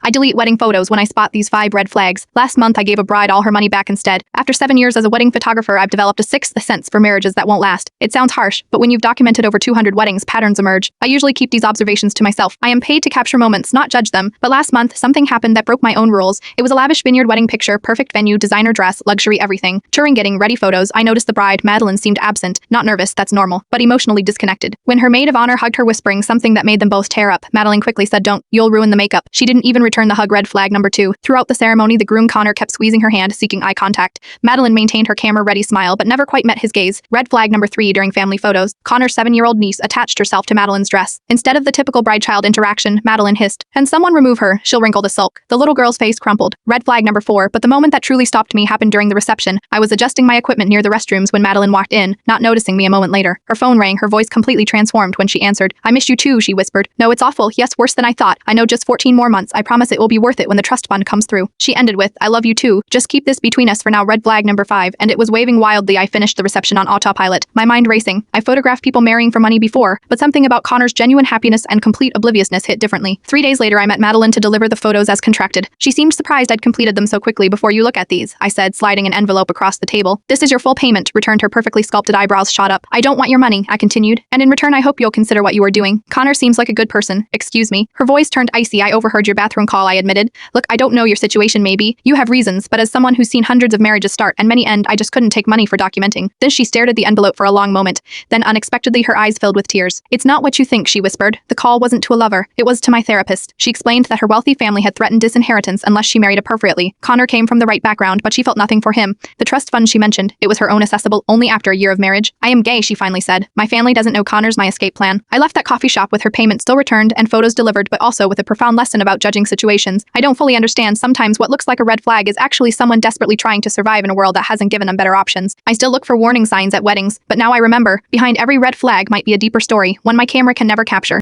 I delete wedding photos when I spot these 5 red flags. Last month, I gave a bride all her money back instead. After 7 years as a wedding photographer, I've developed a sixth sense for marriages that won't last. It sounds harsh, but when you've documented over 200 weddings, patterns emerge. I usually keep these observations to myself. I am paid to capture moments, not judge them. But last month, something happened that broke my own rules. It was a lavish vineyard wedding picture, perfect venue, designer dress, luxury everything. During getting ready photos, I noticed the bride, Madeline, seemed absent. Not nervous, that's normal, but emotionally disconnected. When her maid of honor hugged her, whispering something that made them both tear up, Madeline quickly said, "Don't, you'll ruin the makeup." She didn't even return the hug. Red flag number 2. Throughout the ceremony, the groom Connor kept squeezing her hand, seeking eye contact. Madeline maintained her camera-ready smile, but never quite met his gaze. Red flag number 3. During family photos, Connor's 7-year-old niece attached herself to Madeline's dress. Instead of the typical bride-child interaction, Madeline hissed, "Can someone remove her? She'll wrinkle the sulk." The little girl's face crumpled. Red flag number 4. But the moment that truly stopped me happened during the reception. I was adjusting my equipment near the restrooms when Madeline walked in, not noticing me a moment later. Her phone rang, her voice completely transformed when she answered. "I miss you too," she whispered. "No, it's awful. Yes, worse than I thought. I know, just 14 more months. I promise it will be worth it when the trust fund comes through." She ended with, "I love you too. Just keep this between us for now." Red flag number 5. And it was waving wildly. I finished the reception on autopilot, my mind racing. I photographed people marrying for money before, but something about Connor's genuine happiness and complete obliviousness hit differently. 3 days later, I met Madeline to deliver the photos as contracted. She seemed surprised I'd completed them so quickly. "Before you look at these," I said, sliding an envelope across the table. "This is your full payment," returned. Her perfectly sculpted eyebrows shot up. "I don't want your money," I continued, "and in return I hope you'll consider what you are doing. Connor seems like a good person." "Excuse me." Her voice turned icy. "I overheard your bathroom call," I admitted. "Look, I don't know your situation, maybe you have reasons, but as someone who's seen hundreds of marriages start and many end, I just couldn't take money for documenting." Then she stared at the envelope for a long moment. Then unexpectedly her eyes filled with tears. "It's not what you think," she whispered. "The call wasn't to a lover. It was to my therapist." She explained that her wealthy family had threatened disinheritance unless she married appropriately. Connor came from the right background, but she felt nothing for him. The trust fund she mentioned, it was her own, accessible only after a year of marriage. "I am gay," she finally said. "My family doesn't know Connor's my escape plan." I left that coffee shop with her payment still returned and photos delivered, but also with a profound lesson about judging situations. I don't fully understand. Sometimes what looks like a red flag is actually someone desperately trying to survive in a world that hasn't given them better options. I still look for warning signs at weddings, but now I remember, behind every red flag might be a deeper story, one my camera can never capture.